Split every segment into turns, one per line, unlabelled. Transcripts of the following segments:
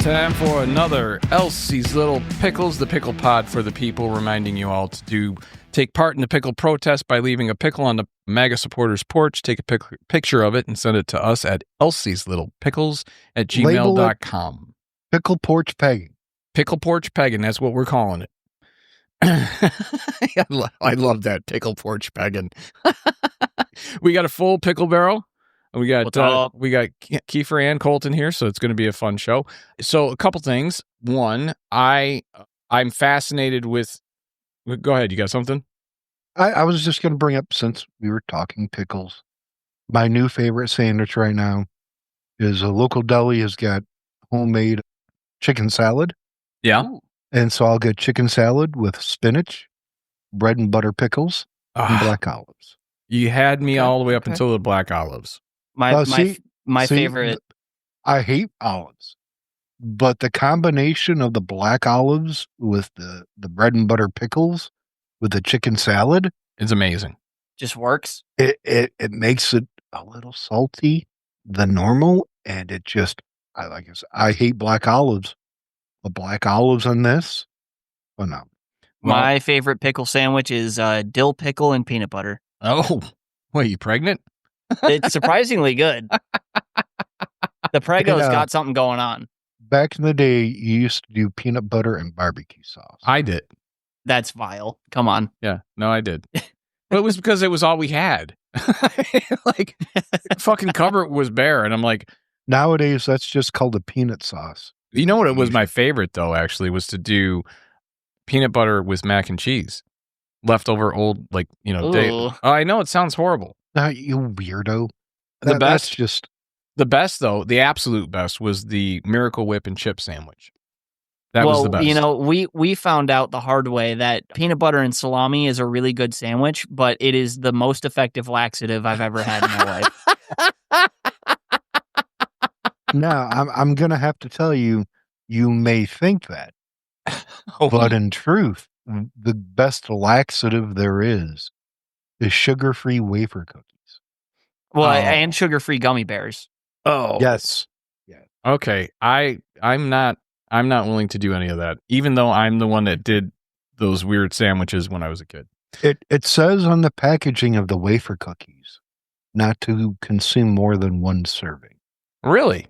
time for another Elsie's Little Pickles, the pickle pod for the people, reminding you all to take part in the pickle protest by leaving a pickle on the MAGA supporters' porch. Take a picture of it and send it to us at elsieslittlepickles@gmail.com.
Pickle porch pegging.
Pickle porch pegging, that's what we're calling it. I love that, pickle porch pegging. We got a full pickle barrel. We got Kiefer and Colton here, so it's going to be a fun show. So a couple things. One, I'm fascinated with. Go ahead. You got something?
I was just going to bring up, since we were talking pickles, my new favorite sandwich right now is a local deli has got homemade chicken salad.
Yeah.
And so I'll get chicken salad with spinach, bread and butter pickles, and black olives.
You had me all the way up until the black olives.
My favorite.
I hate olives, but the combination of the black olives with the bread and butter pickles with the chicken salad
is amazing.
Just works.
It makes it a little salty than normal, and it just I like it. I hate black olives. The black olives on this, oh no.
My favorite pickle sandwich is dill pickle and peanut butter.
Oh, wait, you pregnant?
It's surprisingly good. The Prego's got something going on.
Back in the day, you used to do peanut butter and barbecue sauce.
I did.
That's vile. Come on.
Yeah, no, I did. But it was because it was all we had. Like, fucking cupboard was bare, and I'm like...
Nowadays, that's just called a peanut sauce.
You know what it was my favorite, though, actually, was to do peanut butter with mac and cheese. Leftover old, day. Oh, I know, it sounds horrible.
You weirdo.
That's just... The best, though, the absolute best, was the Miracle Whip and chip sandwich. That was the best.
You know, we found out the hard way that peanut butter and salami is a really good sandwich, but it is the most effective laxative I've ever had in my life.
Now, I'm going to have to tell you, you may think that, but in truth, the best laxative there is sugar-free wafer cookies.
Well, and sugar-free gummy bears.
Oh,
yes.
Yeah. Okay, I'm not willing to do any of that, even though I'm the one that did those weird sandwiches when I was a kid.
It says on the packaging of the wafer cookies not to consume more than one serving.
Really?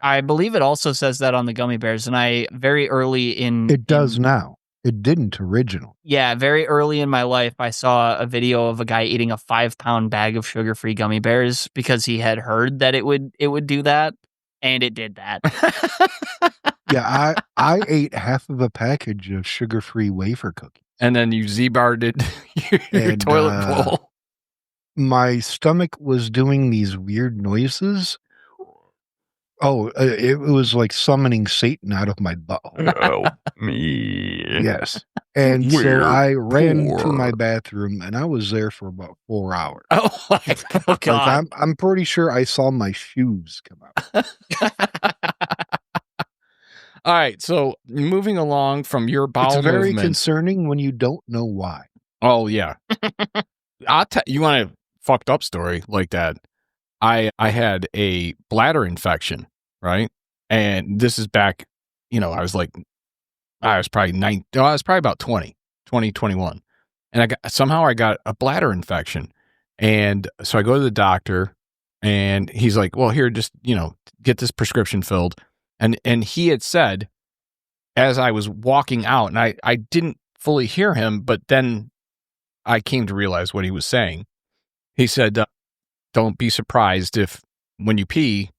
I believe it also says that on the gummy bears, and very early in...
It does now. It didn't originally.
Yeah, very early in my life, I saw a video of a guy eating a 5-pound bag of sugar-free gummy bears because he had heard that it would do that, and it did that.
Yeah, I ate half of a package of sugar-free wafer cookies.
And then you Z-barred it your toilet bowl.
My stomach was doing these weird noises. Oh, it was like summoning Satan out of my butthole.
Oh, me.
Yes. And so I ran to my bathroom, and I was there for about 4 hours.
Oh, my God.
I'm pretty sure I saw my shoes come out.
All right, so moving along from your bowel movement.
It's very concerning when you don't know why.
Oh, yeah. You want a fucked up story like that? I had a bladder infection, right? And this is back, I was probably about 20, 21. And I got a bladder infection. And so I go to the doctor, and he's like, well, here, just, get this prescription filled. And he had said, as I was walking out, and I didn't fully hear him, but then I came to realize what he was saying. He said, don't be surprised if when you pee,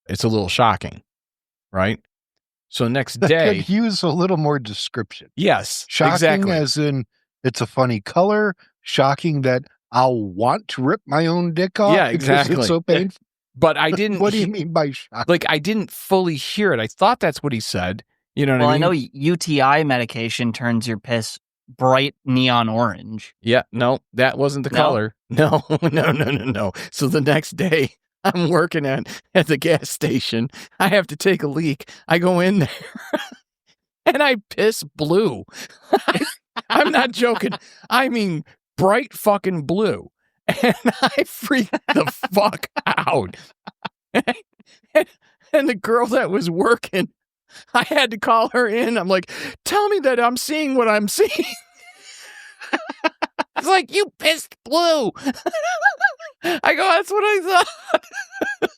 it's a little shocking, right? So next day...
Could use a little more description.
Yes,
shocking
exactly.
As in, it's a funny color. Shocking that I'll want to rip my own dick off.
Yeah, exactly.
It's so painful.
But I didn't...
What do you mean by shocking?
Like, I didn't fully hear it. I thought that's what he said. You know what I mean?
Well, I know UTI medication turns your piss bright neon orange.
Yeah, no, that wasn't the color. No. So the next day, I'm working at the gas station. I have to take a leak. I go in there, and I piss blue. I'm not joking. I mean, bright fucking blue. And I freaked the fuck out. And the girl that was working I had to call her in. I'm like, tell me that I'm seeing what I'm seeing. It's like, you pissed blue. I go, that's what I thought.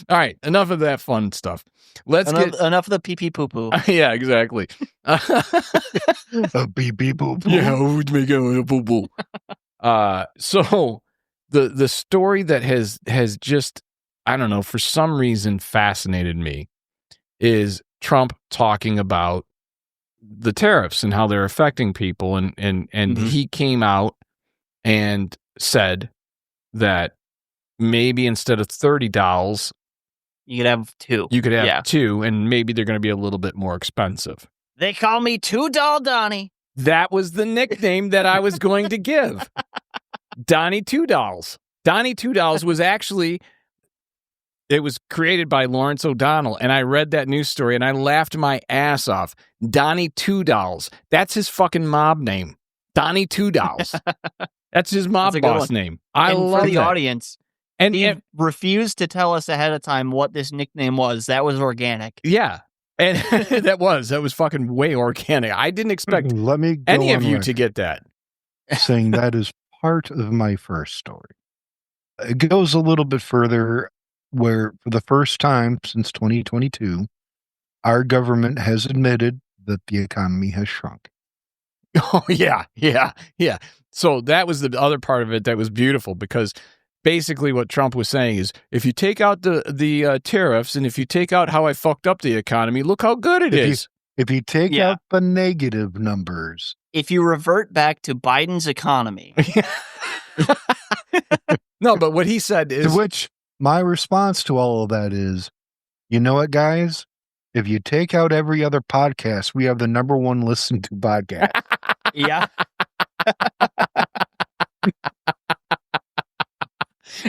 All right, enough of that fun stuff.
Enough of the pee pee poo poo.
Yeah, exactly.
A beep beep boop.
Yeah, who's making a boo boo? So the story that has just, I don't know, for some reason fascinated me is Trump talking about the tariffs and how they're affecting people, and he came out and said that maybe instead of 30 dolls,
you could have 2.
You could have 2, and maybe they're going to be a little bit more expensive.
They call me Two Doll Donnie.
That was the nickname that I was going to give. Donnie Two Dolls. Donnie Two Dolls was actually, it was created by Lawrence O'Donnell, and I read that news story and I laughed my ass off. Donnie Two Dolls. That's his fucking mob name. Donnie Two Dolls. That's his mob boss name. I love
for the
that.
Audience. And he refused to tell us ahead of time what this nickname was. That was organic.
Yeah. And that was fucking way organic. I didn't expect any of you to get that.
Saying that is part of my first story. It goes a little bit further, where for the first time since 2022, our government has admitted that the economy has shrunk.
Oh, yeah. So that was the other part of it that was beautiful, because basically what Trump was saying is, if you take out the tariffs, and if you take out how I fucked up the economy, look how good it is.
If you take out the negative numbers.
If you revert back to Biden's economy.
No, but what he said is...
To which my response to all of that is, you know what, guys? If you take out every other podcast, we have the #1 listened to podcast.
Yeah.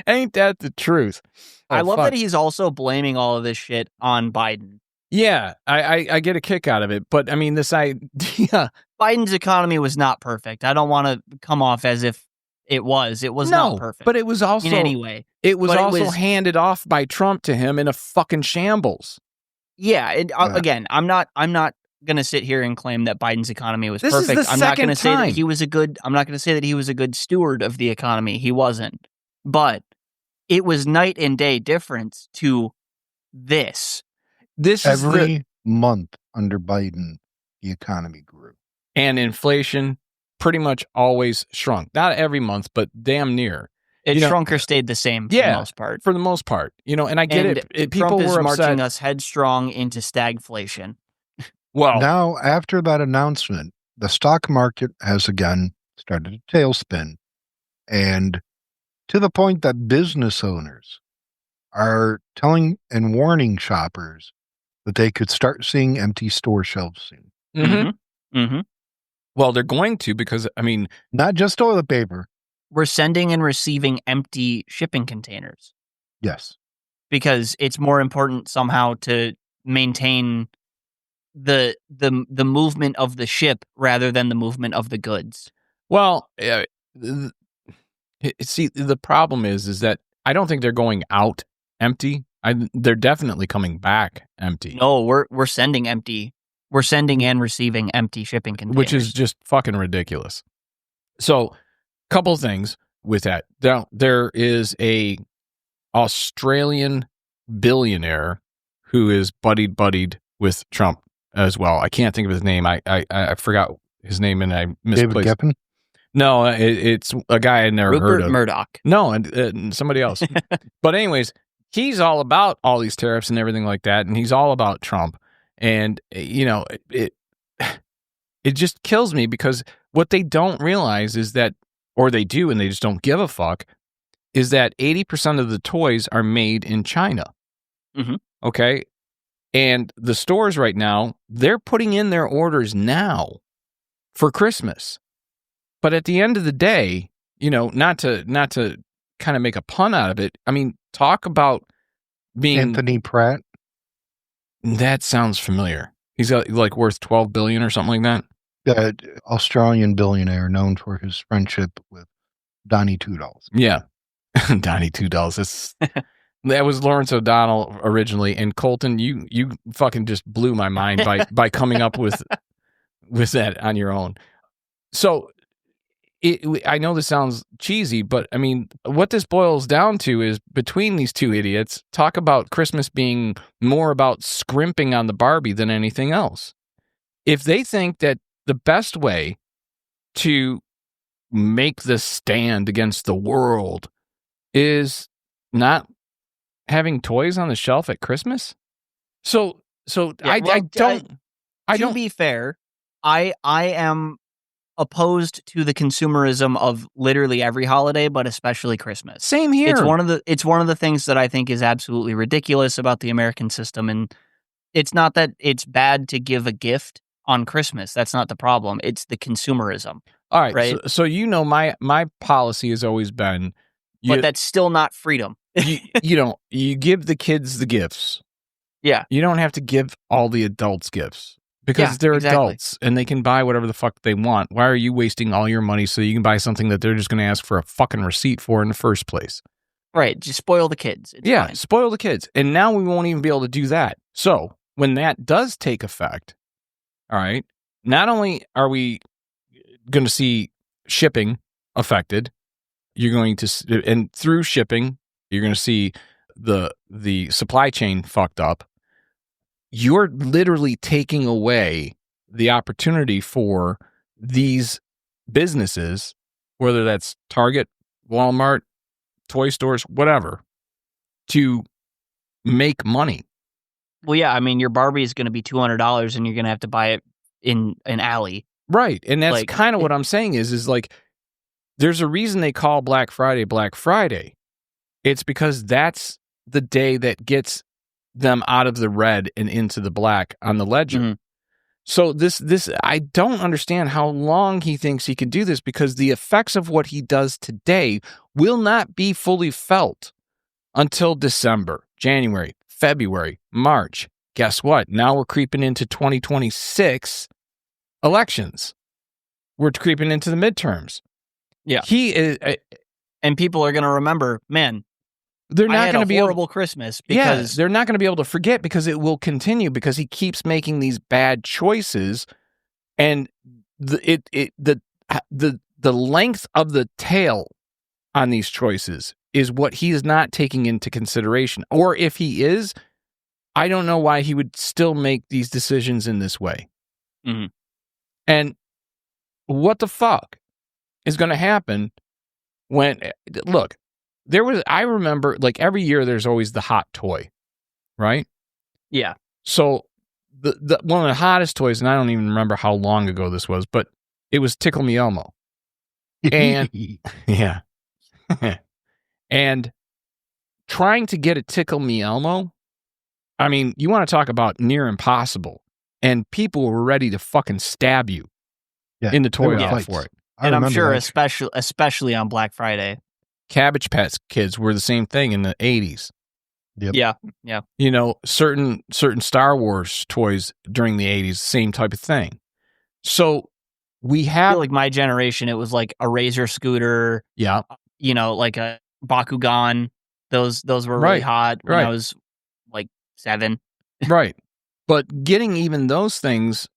Ain't that the truth?
I love that he's also blaming all of this shit on Biden.
Yeah, I get a kick out of it. But, I mean, this idea...
Biden's economy was not perfect. I don't want to come off as if it was. It was not perfect.
But it was also...
in any way.
It was also handed off by Trump to him in a fucking shambles.
Yeah, again, I'm not going to sit here and claim that Biden's economy was perfect.
Is the
I'm not going to
second
say
time.
that he was a good... I'm not going to say that he was a good steward of the economy. He wasn't. But it was night and day difference to this.
Every month under Biden, the economy grew.
And inflation pretty much always shrunk. Not every month, but damn near.
It shrunk or stayed the same for the most part.
For the most part. And I get it. People
Trump is
were upset.
marching us headstrong into stagflation.
Well,
now, after that announcement, the stock market has again started a tailspin. And to the point that business owners are telling and warning shoppers that they could start seeing empty store shelves soon.
Mm-hmm. Mm-hmm. Well, they're going to, because, I mean...
Not just toilet paper.
We're sending and receiving empty shipping containers.
Yes.
Because it's more important somehow to maintain the movement of the ship rather than the movement of the goods.
Well, see, the problem is that I don't think they're going out empty. They're definitely coming back empty.
No, we're sending empty. We're sending and receiving empty shipping containers.
Which is just fucking ridiculous. So, couple things with that. There is a Australian billionaire who is buddied with Trump as well. I can't think of his name. I forgot his name and I misplaced.
David Geffen?
No, it's a guy I never heard of.
Rupert Murdoch.
No, and somebody else. But anyways, he's all about all these tariffs and everything like that, and he's all about Trump. And, it just kills me, because what they don't realize is that, or they do and they just don't give a fuck, is that 80% of the toys are made in China.
Mm-hmm.
Okay? And the stores right now, they're putting in their orders now for Christmas. But at the end of the day, not to kind of make a pun out of it, I mean, talk about being...
Anthony Pratt?
That sounds familiar. He's like worth $12 billion or something like that.
Australian billionaire known for his friendship with Donny Two Dolls.
Yeah. Donnie Two Dolls. That was Lawrence O'Donnell originally, and Colton, you fucking just blew my mind by coming up with that on your own. So I know this sounds cheesy, but I mean, what this boils down to is between these two idiots, talk about Christmas being more about scrimping on the Barbie than anything else. If they think that the best way to make the stand against the world is not having toys on the shelf at Christmas, to
be fair, I am opposed to the consumerism of literally every holiday, but especially Christmas.
Same here.
It's one of the things that I think is absolutely ridiculous about the American system, and it's not that it's bad to give a gift on Christmas. That's not the problem. It's the consumerism.
All right.
Right?
So my policy has always been,
but that's still not freedom.
you give the kids the gifts.
Yeah.
You don't have to give all the adults gifts because they're adults and they can buy whatever the fuck they want. Why are you wasting all your money so you can buy something that they're just going to ask for a fucking receipt for in the first place?
Right. Just spoil the kids. It's fine.
Spoil the kids. And now we won't even be able to do that. So when that does take effect, all right, not only are we going to see shipping affected, you're going to, and through shipping, you're going to see the supply chain fucked up. You're literally taking away the opportunity for these businesses, whether that's Target, Walmart, toy stores, whatever, to make money.
Well, yeah, I mean, your Barbie is going to be $200 and you're going to have to buy it in an alley.
Right. And that's kind of what I'm saying is like, there's a reason they call Black Friday. It's because that's the day that gets them out of the red and into the black on the ledger. Mm-hmm. So this I don't understand how long he thinks he can do this, because the effects of what he does today will not be fully felt until December, January, February, March. Guess what? Now we're creeping into 2026 elections. We're creeping into the midterms.
Yeah.
He is,
and people are going to remember, man,
they're not going to be
horrible Christmas, because
they're not going to be able to forget, because it will continue, because he keeps making these bad choices, and the length of the tail on these choices is what he is not taking into consideration. Or if he is, I don't know why he would still make these decisions in this way.
Mm-hmm.
And what the fuck is going to happen when, look, I remember, like, every year there's always the hot toy, right?
Yeah.
So the one of the hottest toys, and I don't even remember how long ago this was, but it was Tickle Me Elmo. And yeah. And trying to get a Tickle Me Elmo, I mean, you want to talk about near impossible. And people were ready to fucking stab you in the toy aisle for it.
And I'm sure especially on Black Friday.
Cabbage Patch Kids were the same thing in the 80s.
Yep. Yeah.
You know, certain Star Wars toys during the 80s, same type of thing. So we have,
I feel like my generation, it was like a Razor scooter.
Yeah.
You know, like a Bakugan. Those were really hot when I was like 7.
Right. But getting even those things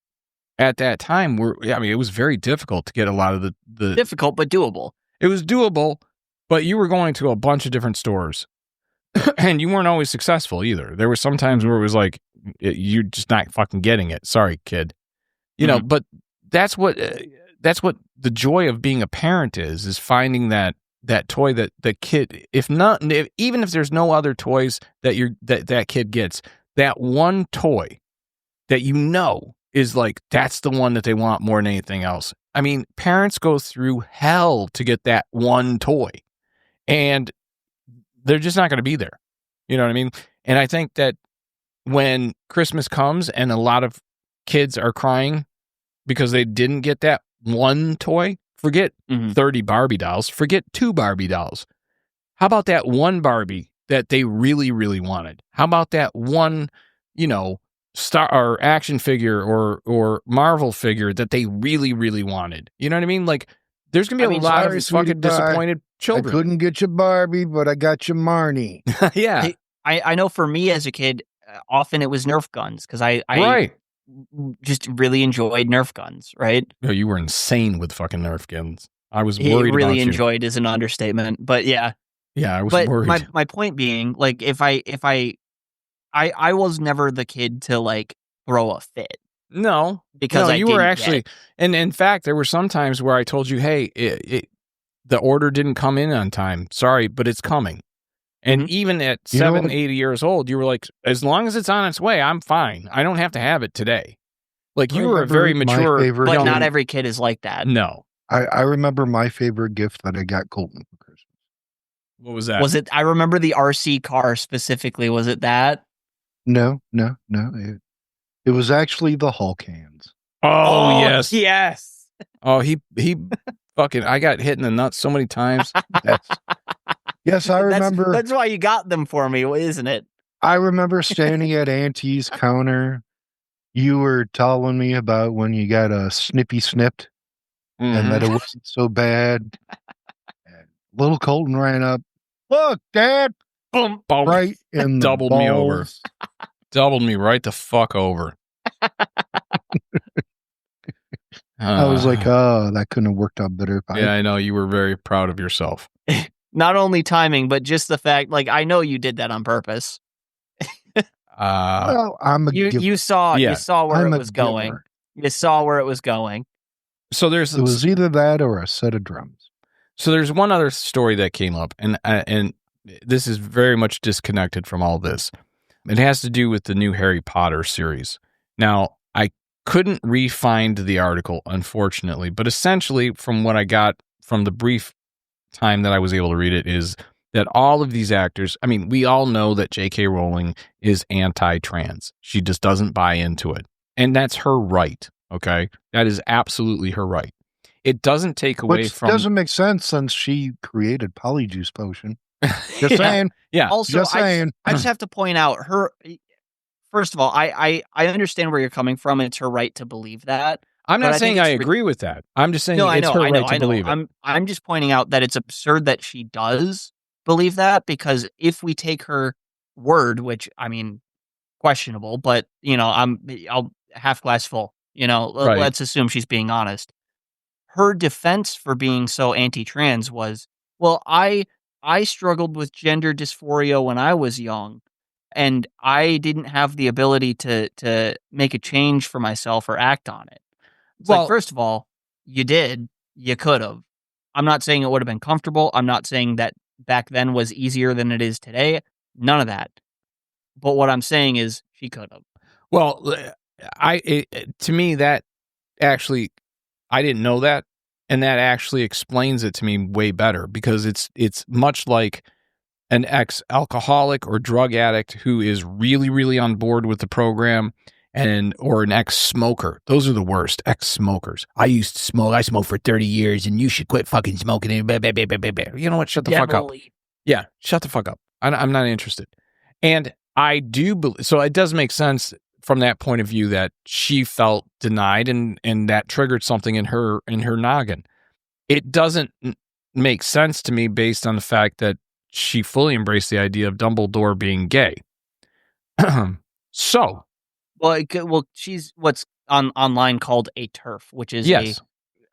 at that time it was very difficult to get a lot of the
difficult but doable.
It was doable, but you were going to a bunch of different stores and you weren't always successful either. There were some times where it was like, you're just not fucking getting it. Sorry, kid. You know, but that's what the joy of being a parent is finding that toy that the kid, even if there's no other toys that kid gets, that one toy that you know is like, that's the one that they want more than anything else. I mean, parents go through hell to get that one toy, and they're just not going to be there. You know what I mean? And I think that when Christmas comes and a lot of kids are crying because they didn't get that one toy, forget 30 Barbie dolls, forget 2 Barbie dolls. How about that one Barbie that they really, really wanted? How about that one, star or action figure or Marvel figure that they really, really wanted? You know what I mean? Like, there's going to be a lot of fucking disappointed children.
I couldn't get you Barbie, but I got you Marnie.
Yeah.
I know for me as a kid, often it was Nerf guns because I
Right.
just really enjoyed Nerf guns, right?
No, you were insane with fucking Nerf guns. I was
He
worried
really
about you.
enjoyed is an understatement, but yeah.
Yeah, I was
But
worried.
my point being, like, if I was never the kid to like throw a fit
No,
because I
you were
didn't
actually, and in fact, there were some times where I told you, hey, the order didn't come in on time. Sorry, but it's coming. And even at
You know
7,
what?
8 years old, you were like, as long as it's on its way, I'm fine. I don't have to have it today. Like, you were a very
Remember my
mature,
favorite
But
young,
not every kid is like that.
no.
I remember my favorite gift that I got Colton for Christmas.
What was that?
Was it? I remember the RC car specifically. Was it that?
No. It was actually the Hulk hands.
Oh, yes.
Yes.
Oh, he fucking, I got hit in the nuts so many times.
Yes, I remember.
That's why you got them for me, isn't it?
I remember standing at Auntie's counter. You were telling me about when you got a snippy snipped and that it wasn't so bad. And little Colton ran up. Look, Dad.
Boom.
Right in the
Doubled me over.
balls.
Doubled me right the fuck over.
I was like, oh, that couldn't have worked out better.
Yeah, I know. You were very proud of yourself.
Not only timing, but just the fact, like, I know you did that on purpose.
Well, I'm a giver.
You saw where
I'm
it
a
was going.
giver.
You saw where it was going.
So
It was either that or a set of drums.
So there's one other story that came up, and this is very much disconnected from all this. It has to do with the new Harry Potter series. Now, I couldn't re-find the article, unfortunately, but essentially from what I got from the brief time that I was able to read it is that all of these actors, I mean, we all know that J.K. Rowling is anti-trans. She just doesn't buy into it. And that's her right, okay? That is absolutely her right. It doesn't take away
Which
from...
doesn't make sense since she created Polyjuice Potion. Just saying.
Yeah.
Also,
Just saying.
I just have to point out her. First of all, I understand where you're coming from. It's her right to believe that.
I'm not saying I agree with that. I'm just saying it's her right to believe it.
I'm just pointing out that it's absurd that she does believe that, because if we take her word, which, I mean, questionable, but, you know, I'll half glass full, you know,
Right.
Let's assume she's being honest. Her defense for being so anti-trans was, well, I struggled with gender dysphoria when I was young, and I didn't have the ability to make a change for myself or act on it. It's like, first of all, you did. You could have. I'm not saying it would have been comfortable. I'm not saying that back then was easier than it is today. None of that. But what I'm saying is she could have.
Well, to me, that actually, I didn't know that. And that actually explains it to me way better, because it's much like an ex-alcoholic or drug addict who is really, really on board with the program, or an ex-smoker. Those are the worst, ex-smokers. I used to smoke. I smoked for 30 years, and you should quit fucking smoking. You know what? Shut the fuck up. Yeah, shut the fuck up. I'm not interested. And I do believe, so it does make sense from that point of view that she felt denied, and that triggered something in her noggin. It doesn't make sense to me based on the fact that she fully embraced the idea of Dumbledore being gay. So,
well, she's what's online called a TERF, which is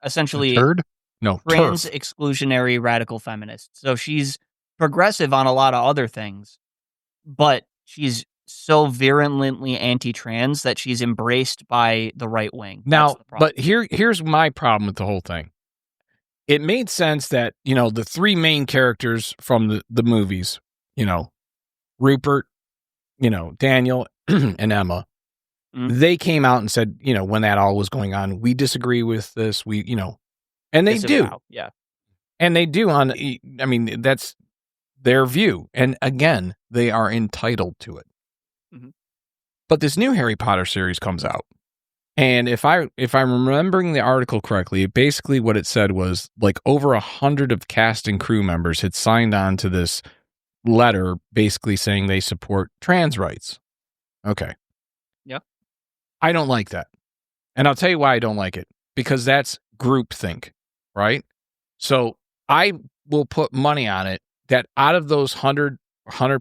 essentially
a turd?
No,
trans
TERF.
exclusionary radical feminist. So she's progressive on a lot of other things, but she's so virulently anti-trans that she's embraced by the right wing.
Now, but here's my problem with the whole thing. It made sense that, you know, the three main characters from the movies, you know, Rupert, you know, Daniel, and Emma, they came out and said, you know, when that all was going on, we disagree with this, you know, and they do.
Yeah.
And they do I mean, that's their view. And again, they are entitled to it. Mm-hmm. But this new Harry Potter series comes out. And if I'm remembering the article correctly, basically what it said was like over 100 of cast and crew members had signed on to this letter basically saying they support trans rights. Okay.
Yep.
I don't like that. And I'll tell you why I don't like it. Because that's groupthink, right? So I will put money on it that out of those 100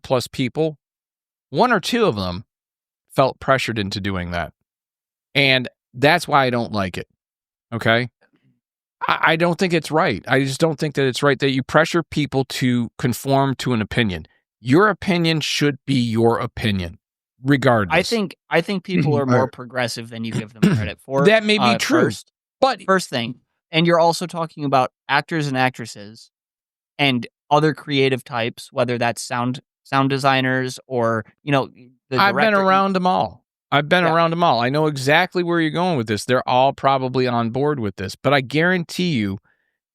plus people, One or two of them felt pressured into doing that. And that's why I don't like it. Okay? I don't think it's right. I just don't think that it's right that you pressure people to conform to an opinion. Your opinion should be your opinion, regardless.
I think people are more progressive than you give them credit for.
That may be true.
First thing, and you're also talking about actors and actresses and other creative types, whether that's sound designers or,
I've been around them all. I know exactly where you're going with this. They're all probably on board with this, but I guarantee you,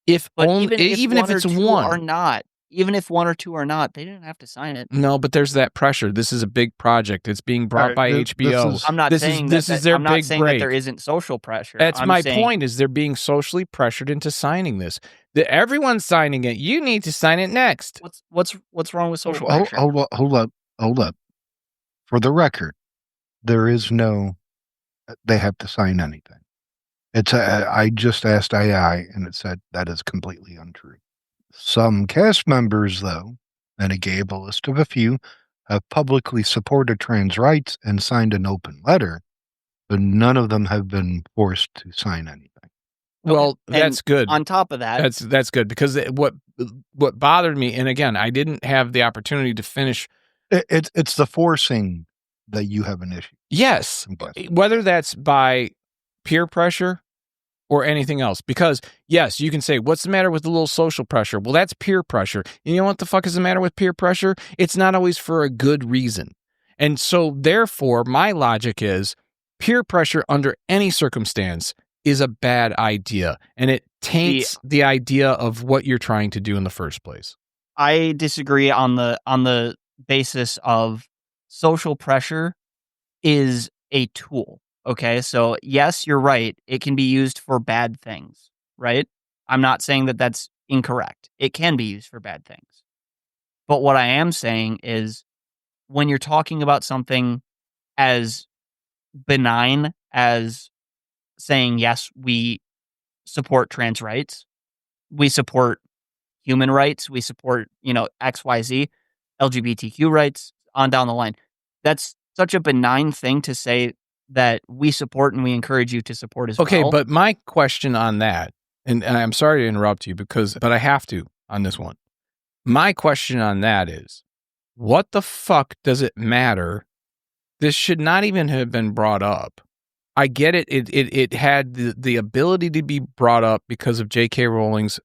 even if it's one
or not, even if one or two are not, they didn't have to sign it.
No, but there's that pressure. This is a big project. It's being brought by HBO.
I'm not saying that there isn't social pressure.
That's my point. Is they're being socially pressured into signing this. Everyone's signing it. You need to sign it next.
What's wrong with social pressure?
Hold up. For the record, there is no. They have to sign anything. I just asked AI, and it said that is completely untrue. Some cast members, though, and it gave a list of a few, have publicly supported trans rights and signed an open letter, but none of them have been forced to sign anything.
Well, that's good.
On top of that,
that's good, because what bothered me, and again, I didn't have the opportunity to finish.
It's the forcing that you have an issue.
Yes, whether that's by peer pressure or anything else. Because, yes, you can say, what's the matter with the little social pressure? Well, that's peer pressure. And you know what the fuck is the matter with peer pressure? It's not always for a good reason. And so, therefore, my logic is peer pressure under any circumstance is a bad idea. And it taints the idea of what you're trying to do in the first place.
I disagree on the basis of social pressure is a tool. Okay, so yes, you're right. It can be used for bad things, right? I'm not saying that that's incorrect. It can be used for bad things. But what I am saying is when you're talking about something as benign as saying, yes, we support trans rights, we support human rights, we support, XYZ, LGBTQ rights, on down the line. That's such a benign thing to say that we support and we encourage you to support as well.
Okay, but my question on that, and I'm sorry to interrupt you, but I have to on this one. My question on that is, what the fuck does it matter? This should not even have been brought up. I get it. It had the ability to be brought up because of J.K. Rowling's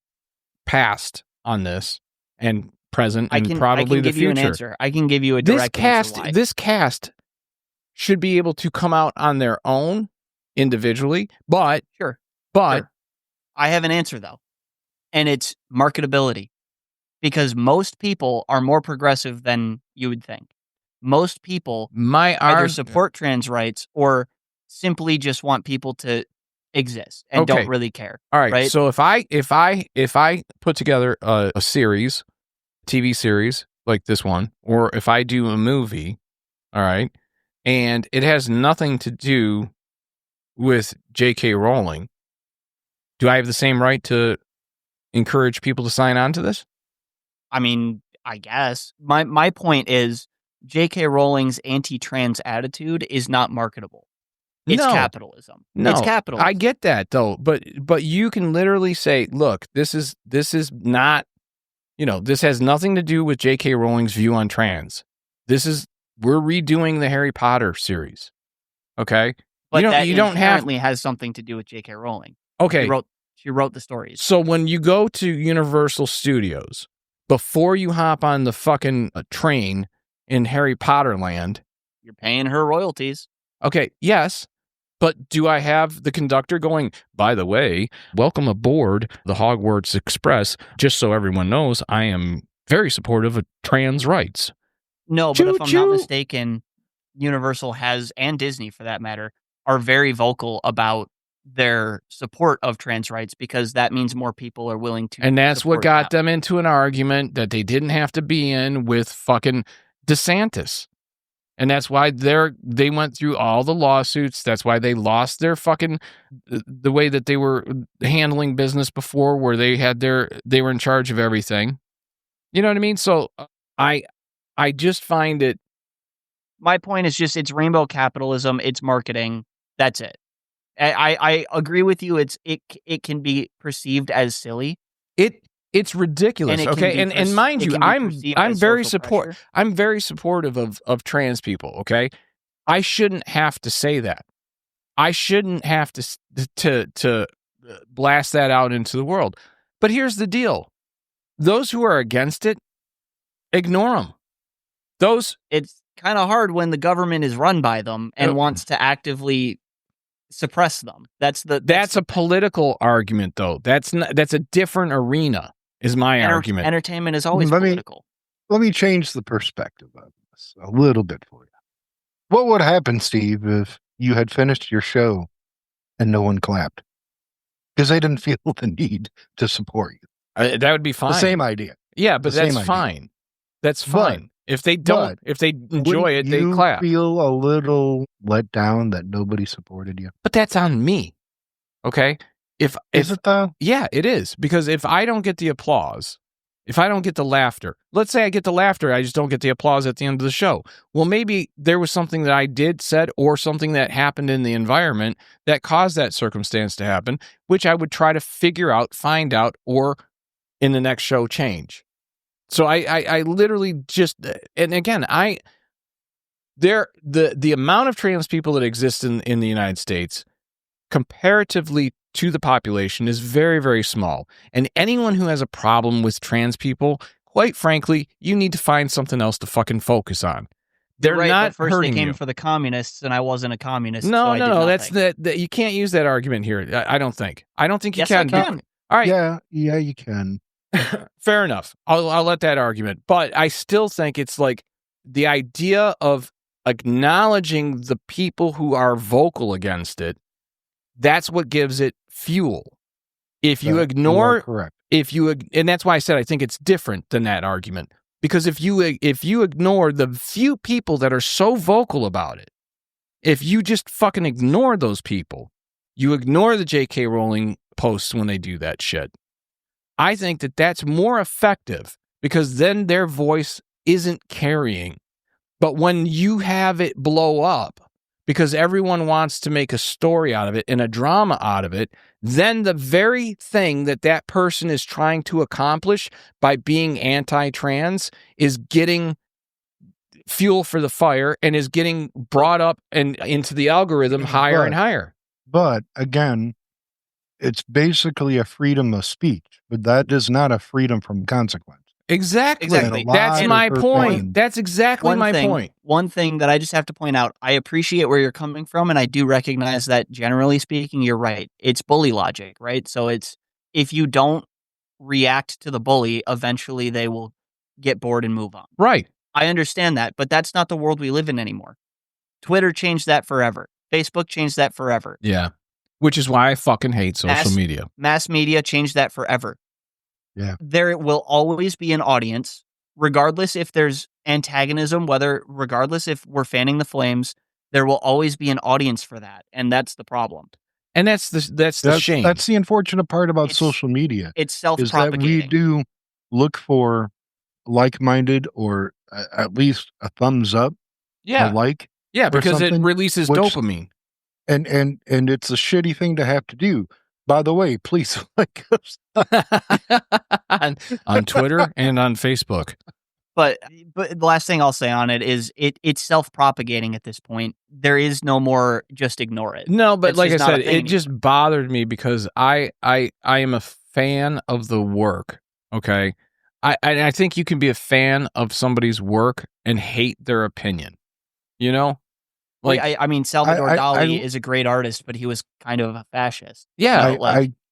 past on this and present and probably the future. I can give you an
answer. I can give you a direct answer why.
This cast should be able to come out on their own individually, but
sure.
I
have an answer though, and it's marketability, because most people are more progressive than you would think. Most people either support trans rights or simply just want people to exist and don't really care.
All right. So if I put together a series, TV series like this one, or if I do a movie, all right, and it has nothing to do with J.K. Rowling, do I have the same right to encourage people to sign on to this?
I mean, I guess. My point is J.K. Rowling's anti-trans attitude is not marketable. It's capitalism.
No,
it's capitalism.
I get that though, but you can literally say, look, this is not, this has nothing to do with J.K. Rowling's view on trans. We're redoing the Harry Potter series. Okay?
But that inherently has something to do with J.K. Rowling.
Okay.
She wrote the stories.
So when you go to Universal Studios, before you hop on the fucking train in Harry Potter land,
you're paying her royalties.
Okay, yes. But do I have the conductor going, by the way, welcome aboard the Hogwarts Express, just so everyone knows I am very supportive of trans rights?
No, but if I'm not mistaken, Universal has, and Disney for that matter, are very vocal about their support of trans rights, because that means more people are willing to.
And that's what got them into an argument that they didn't have to be in with fucking DeSantis. And that's why they went through all the lawsuits. That's why they lost their fucking, the way that they were handling business before, where they were in charge of everything. You know what I mean? So I just find it
My point is just it's rainbow capitalism. It's marketing. That's it. I agree with you. It can be perceived as silly.
It's ridiculous.
And it can
Okay.
be
And mind
it
you,
can be
I'm
perceived
I'm
as
very
social pressure.
I'm very supportive of trans people. Okay. I shouldn't have to say that. I shouldn't have to blast that out into the world. But here's the deal. Those who are against it, ignore them.
It's kind of hard when the government is run by them and wants to actively suppress them. That's
a political argument, though. That's a different arena, is my argument.
Entertainment is always political.
Let me change the perspective of this a little bit for you. What would happen, Steve, if you had finished your show and no one clapped? Because they didn't feel the need to support you.
That would be fine.
The same idea.
Yeah, but that's fine. That's fine. If they don't, if they enjoy it, they clap.
You feel a little let down that nobody supported you?
But that's on me. Okay? Is
it though?
Yeah, it is. Because if I don't get the applause, if I don't get the laughter, let's say I get the laughter, I just don't get the applause at the end of the show. Well, maybe there was something that I did, said, or something that happened in the environment that caused that circumstance to happen, which I would try to figure out, find out, or in the next show change. So I literally just, and again, the amount of trans people that exist in the United States comparatively to the population is very, very small. And anyone who has a problem with trans people, quite frankly, you need to find something else to fucking focus on. They're
right,
not
but first
hurting
they came
you.
for the communists, and I wasn't a communist.
No,
so
that's that you can't use that argument here. I don't think you
yes,
can.
I can.
All right.
Yeah, you can.
Fair enough. I'll let that argument. But I still think it's like the idea of acknowledging the people who are vocal against it. That's what gives it fuel. If you ignore,
correct.
And that's why I said I think it's different than that argument. Because if you ignore the few people that are so vocal about it, if you just fucking ignore those people, you ignore the J.K. Rowling posts when they do that shit. I think that that's more effective because then their voice isn't carrying. But when you have it blow up because everyone wants to make a story out of it and a drama out of it, then the very thing that person is trying to accomplish by being anti-trans is getting fuel for the fire and is getting brought up and into the algorithm higher and higher.
But again, it's basically a freedom of speech, but that is not a freedom from consequence.
Exactly. That's my point. That's exactly my point.
One thing that I just have to point out, I appreciate where you're coming from, and I do recognize that generally speaking, you're right. It's bully logic, right? So it's if you don't react to the bully, eventually they will get bored and move on.
Right.
I understand that, but that's not the world we live in anymore. Twitter changed that forever. Facebook changed that forever.
Yeah. Which is why I fucking hate social media.
Mass media changed that forever.
Yeah.
There will always be an audience, regardless if there's antagonism, regardless if we're fanning the flames, there will always be an audience for that. And that's the problem.
And that's the shame.
That's the unfortunate part about social media.
It's self-propagating.
Is that we do look for like-minded or at least a thumbs up.
Yeah. Yeah, because it releases dopamine.
And it's a shitty thing to have to do. By the way, please like us
on Twitter and on Facebook.
But the last thing I'll say on it is it's self-propagating at this point. There is no more just ignore it.
No, but like I said, it just bothered me because I am a fan of the work. Okay, I think you can be a fan of somebody's work and hate their opinion. You know.
Like, I mean, Salvador Dali is a great artist, but he was kind of a fascist.
Yeah,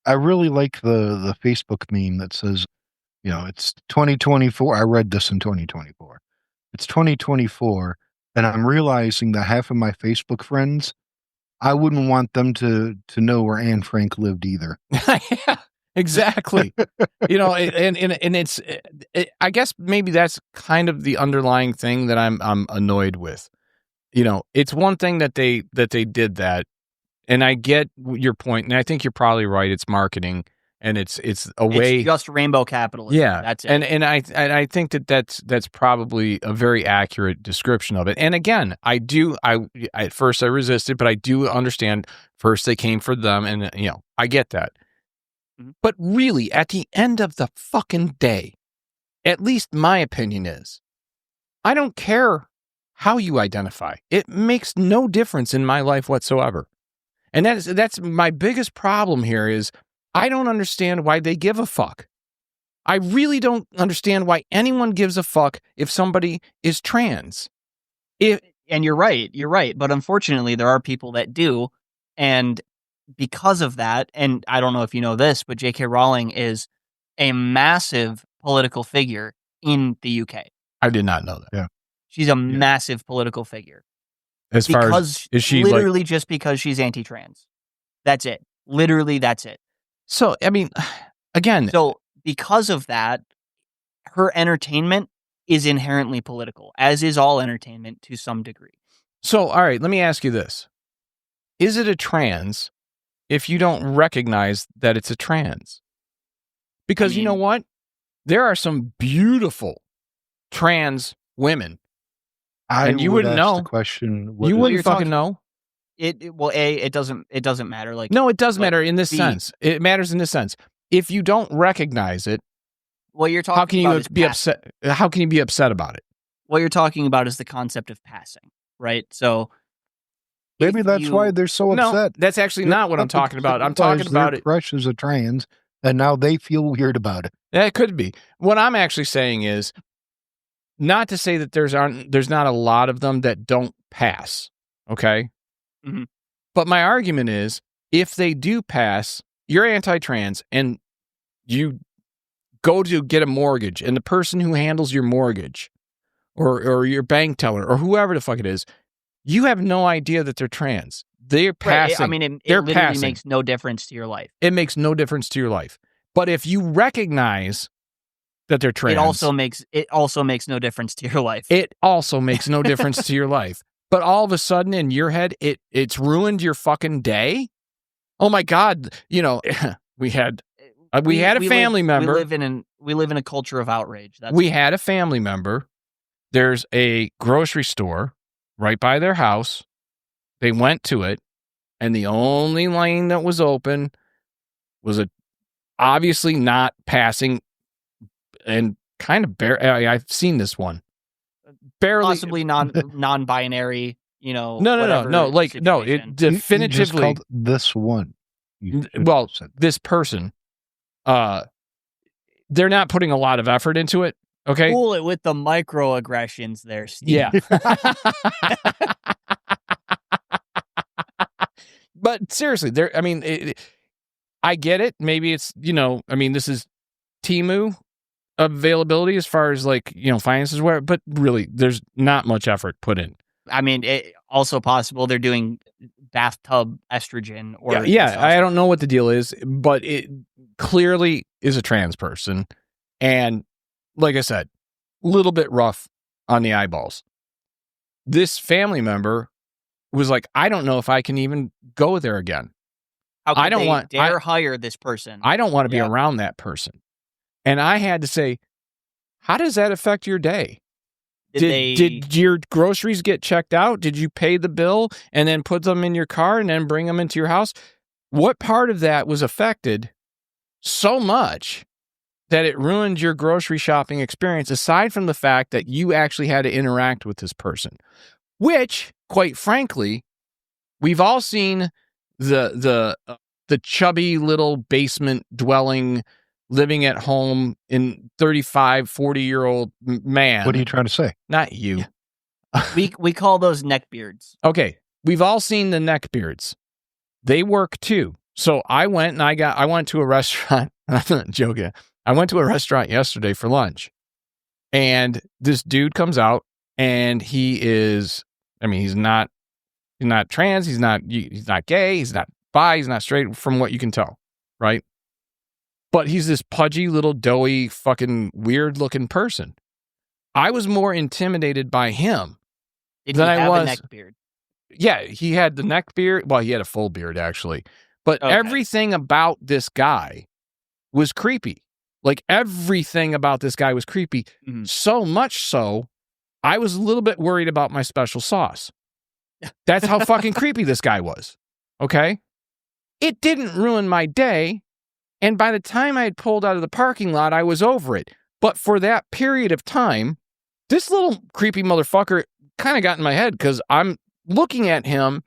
I really like the Facebook meme that says, it's 2024. I read this in 2024. It's 2024, and I'm realizing that half of my Facebook friends, I wouldn't want them to know where Anne Frank lived either.
Yeah, exactly. And it's, I guess maybe that's kind of the underlying thing that I'm annoyed with. It's one thing that they did that, and I get your point, and I think you're probably right. It's marketing, and it's a way.
It's just rainbow capitalism.
Yeah,
that's it.
And I think that's probably a very accurate description of it. And again, I at first I resisted, but I do understand. First they came for them, and I get that.
Mm-hmm.
But really, at the end of the fucking day, at least my opinion is, I don't care how you identify. It makes no difference in my life whatsoever. And that's my biggest problem here is I don't understand why they give a fuck. I really don't understand why anyone gives a fuck if somebody is trans.
And you're right. But unfortunately, there are people that do. And because of that, and I don't know if you know this, but J.K. Rowling is a massive political figure in the UK.
I did not know that.
Yeah.
She's a massive political figure.
As far as, is she
literally just because she's anti-trans. That's it. Literally, that's it.
So, I mean, again.
So, because of that, her entertainment is inherently political, as is all entertainment to some degree.
So, all right, let me ask you this. Is it a trans if you don't recognize that it's a trans? Because you know what? There are some beautiful trans women. And you wouldn't know.
The question,
you wouldn't fucking know.
It doesn't matter. Like,
no, it does matter in this sense. It matters in this sense. If you don't recognize it,
what you're talking
how can you be upset? How can you be upset about it?
What you're talking about is the concept of passing, right? So
maybe that's why they're so upset.
No, that's actually not what I'm talking about. I'm talking about it.
Crush is a trans, and now they feel weird about it.
Yeah, it could be. What I'm actually saying is not to say that there's not a lot of them that don't pass. Okay,
mm-hmm.
But my argument is if they do pass, you're anti-trans, and you go to get a mortgage, and the person who handles your mortgage or your bank teller or whoever the fuck it is, you have no idea that they're trans. They're passing.
Right. I mean, it literally makes no difference to your life.
It makes no difference to your life. But if you recognize that they're trans,
it also makes no difference to your life.
It also makes no difference to your life. But all of a sudden in your head, it's ruined your fucking day. Oh my God. We had a family member.
We live in a culture of outrage.
We had a family member. There's a grocery store right by their house. They went to it, and the only lane that was open was obviously not passing, and kind of I've seen this one. Barely,
possibly non-binary.
No. Like no, it definitively
you just called this one.
Well, this person. They're not putting a lot of effort into it. Okay.
Cool it with the microaggressions there, Steve.
Yeah. But seriously, I get it. Maybe it's, this is Temu availability as far as finances, but really there's not much effort put in.
I mean, it also possible they're doing bathtub estrogen or
yeah. I don't know what the deal is, but it clearly is a trans person. And like I said, a little bit rough on the eyeballs. This family member was like, I don't know if I can even go there again.
How could they dare hire this person?
I don't want to be around that person. And I had to say, how does that affect your day? Did your groceries get checked out? Did you pay the bill and then put them in your car and then bring them into your house? What part of that was affected so much that it ruined your grocery shopping experience, aside from the fact that you actually had to interact with this person? Which, quite frankly, we've all seen the chubby little basement dwelling, living at home in 35, 40-year-old man.
What are you trying to say?
Not you.
We call those neckbeards.
Okay. We've all seen the neckbeards. They work too. So I went to a restaurant. I'm not joking. I went to a restaurant yesterday for lunch, and this dude comes out, and he's not trans. He's not gay. He's not bi. He's not straight from what you can tell. Right. But he's this pudgy little doughy fucking weird looking person. I was more intimidated by him than I was.
A neck beard?
Yeah, he had the neck beard. Well, he had a full beard actually. But everything about this guy was creepy. Like everything about this guy was creepy.
Mhm.
So much so, I was a little bit worried about my special sauce. That's how fucking creepy this guy was. Okay? It didn't ruin my day. And by the time I had pulled out of the parking lot, I was over it. But for that period of time, this little creepy motherfucker kind of got in my head because I'm looking at him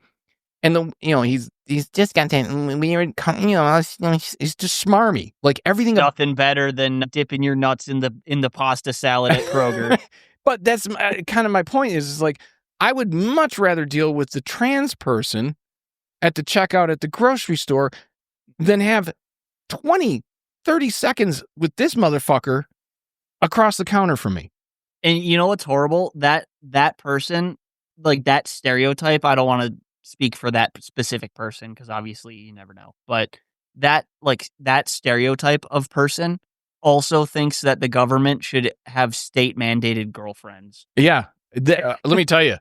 and he's just got that weird, he's just smarmy. Like everything.
Nothing better than dipping your nuts in the pasta salad at Kroger.
But that's kind of my point is like, I would much rather deal with the trans person at the checkout at the grocery store than have 20, 30 seconds with this motherfucker across the counter from me.
And you know what's horrible? That person, like that stereotype, I don't want to speak for that specific person because obviously you never know. But that stereotype of person also thinks that the government should have state mandated girlfriends.
Yeah. Let me tell you,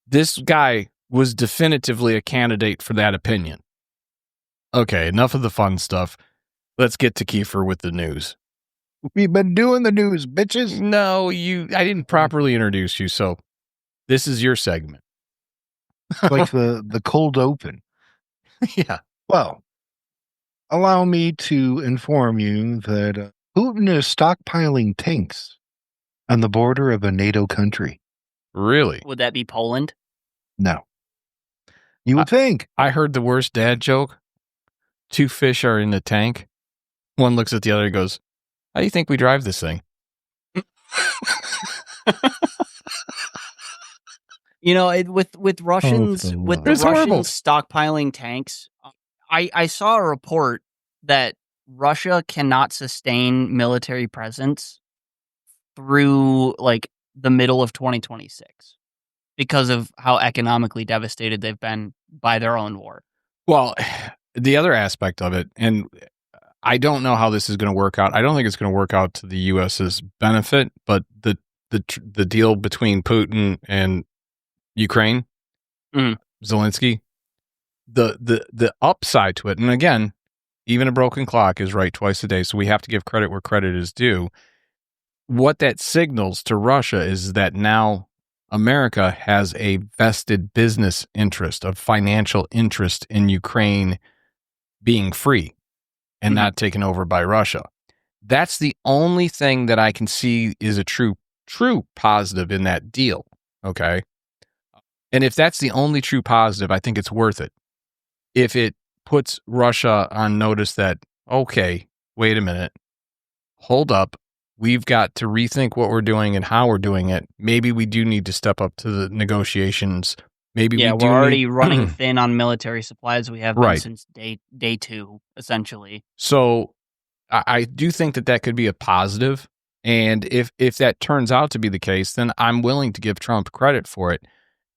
this guy was definitively a candidate for that opinion. Okay, enough of the fun stuff. Let's get to Kiefer with the news.
We've been doing the news, bitches.
No, I didn't properly introduce you, so this is your segment.
Like the cold open.
Yeah.
Well, allow me to inform you that Putin is stockpiling tanks on the border of a NATO country.
Really?
Would that be Poland?
No. You would think.
I heard the worst dad joke. Two fish are in the tank. One looks at the other and goes, how do you think we drive this thing?
With Russians, with the Russians stockpiling tanks, I saw a report that Russia cannot sustain military presence through like the middle of 2026 because of how economically devastated they've been by their own war. Well,
the other aspect of it, and I don't know how this is going to work out. I don't think it's going to work out to the U.S.'s benefit, but the deal between Putin and Ukraine, Zelensky, the upside to it, and again, even a broken clock is right twice a day, so we have to give credit where credit is due. What that signals to Russia is that now America has a vested business interest, of financial interest in Ukraine being free and not taken over by Russia. That's the only thing that I can see is a true positive in that deal. Okay. And if that's the only true positive, I think it's worth it. If it puts Russia on notice that, okay, wait a minute, hold up. We've got to rethink what we're doing and how we're doing it. Maybe we do need to step up to the negotiations. Maybe we're
already running thin on military supplies. We have been since day 2, essentially.
So I do think that could be a positive. And if that turns out to be the case, then I'm willing to give Trump credit for it.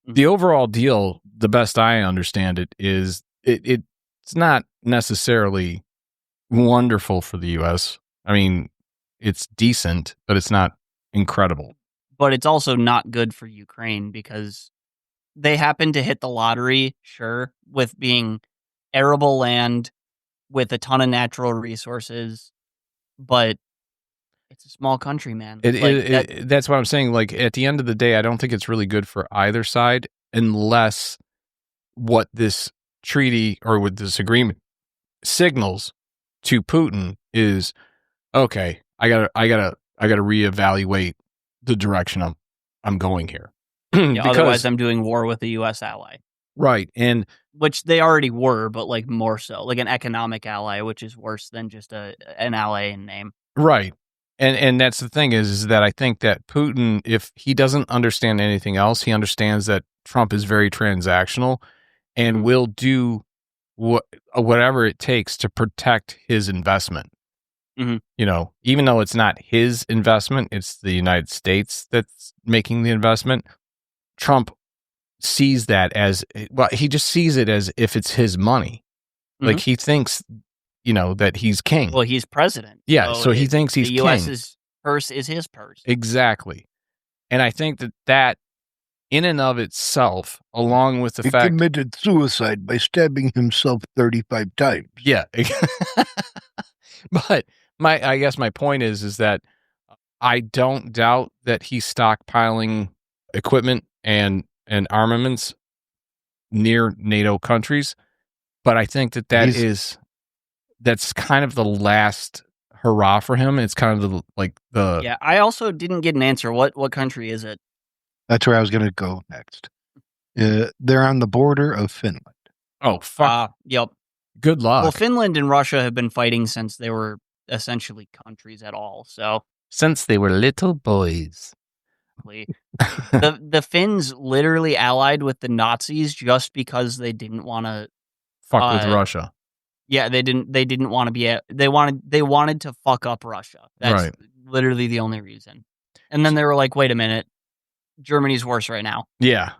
The overall deal, the best I understand it, is it's not necessarily wonderful for the U.S. I mean, it's decent, but it's not incredible.
But it's also not good for Ukraine because they happen to hit the lottery, sure, with being arable land with a ton of natural resources, but it's a small country, man.
That's what I'm saying. Like, at the end of the day, I don't think it's really good for either side unless what this treaty or with this agreement signals to Putin is, okay, I gotta reevaluate the direction I'm going here.
Otherwise, I'm doing war with a U.S. ally.
Right. And
which they already were, but like more so, like an economic ally, which is worse than just an ally in name.
Right. And that's the thing is that I think that Putin, if he doesn't understand anything else, he understands that Trump is very transactional and will do whatever it takes to protect his investment. You know, even though it's not his investment, it's the United States that's making the investment. Trump sees that as, well, he just sees it as if it's his money. Like he thinks, you know, that he's king.
Well, he's president.
Yeah, so he thinks he's king.
The U.S.'s purse is his purse.
Exactly. And I think that in and of itself, along with the fact...
He committed suicide by stabbing himself 35 times.
Yeah. I guess my point is that I don't doubt that he's stockpiling equipment and armaments near NATO countries, but I think that's kind of the last hurrah for him. It's kind of the
Yeah, I also didn't get an answer. What country is it?
That's where I was going to go next. They're on the border of Finland.
Oh, fuck.
Yep.
Good luck.
Well, Finland and Russia have been fighting since they were essentially countries at all. So
since they were little boys.
the Finns literally allied with the Nazis just because they didn't want to
fuck with Russia.
Yeah, they didn't want to be they wanted to fuck up Russia. That's literally the only reason. And then they were like, "Wait a minute. Germany's worse right now."
Yeah.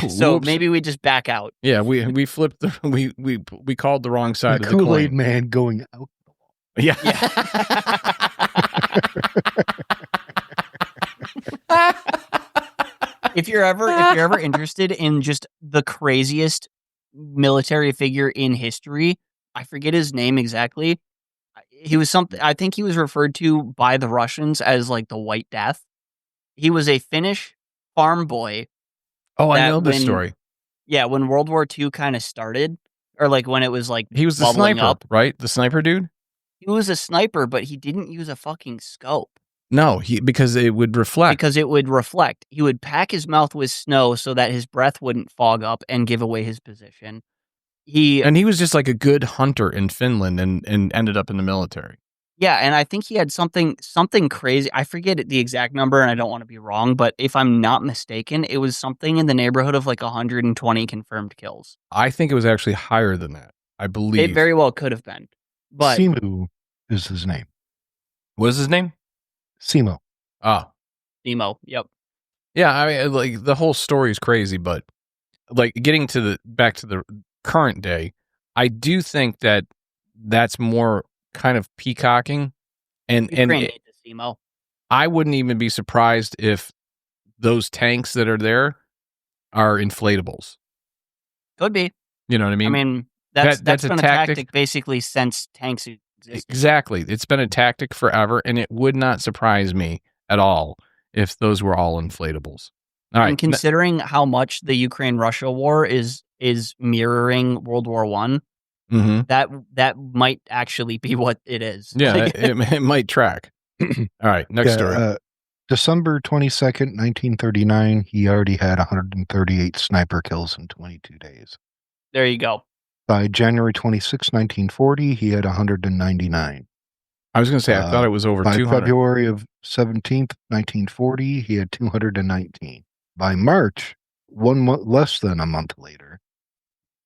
So maybe we just back out.
Yeah, we flipped we called the wrong side of the
Kool-Aid
coin.
Man going out.
Yeah.
If you're ever interested in just the craziest military figure in history, I forget his name exactly. He was something. I think he was referred to by the Russians as like the White Death. He was a Finnish farm boy.
Oh, I know this story.
Yeah, when World War II kind of started, or like when it was like
he was the sniper,
up,
right? The sniper dude.
He was a sniper, but he didn't use a fucking scope.
No, because it would reflect.
He would pack his mouth with snow so that his breath wouldn't fog up and give away his position. He
was just like a good hunter in Finland and ended up in the military.
Yeah, and I think he had something crazy. I forget the exact number, and I don't want to be wrong, but if I'm not mistaken, it was something in the neighborhood of like 120 confirmed kills.
I think it was actually higher than that. I believe
it very well could have been. But
Simu is his name.
What is his name?
Simo.
Ah,
Simo. Yep.
Yeah, I mean, like the whole story is crazy, but like getting back to the current day, I do think that that's more kind of peacocking, and
Simo.
I wouldn't even be surprised if those tanks that are there are inflatables.
Could be.
You know what I mean?
I mean, that's been a tactic basically since tanks existed.
Exactly. It's been a tactic forever, and it would not surprise me at all if those were all inflatables. All right.
And considering how much the Ukraine-Russia war is mirroring World War I, that might actually be what it is.
Yeah, it might track. All right, next story.
December 22nd, 1939, he already had 138 sniper kills in 22 days.
There you go.
By January 26, 1940, he had 199.
I was going to say, I thought it was over 200.
By February of 17th, 1940, he had 219. By March, less than a month later,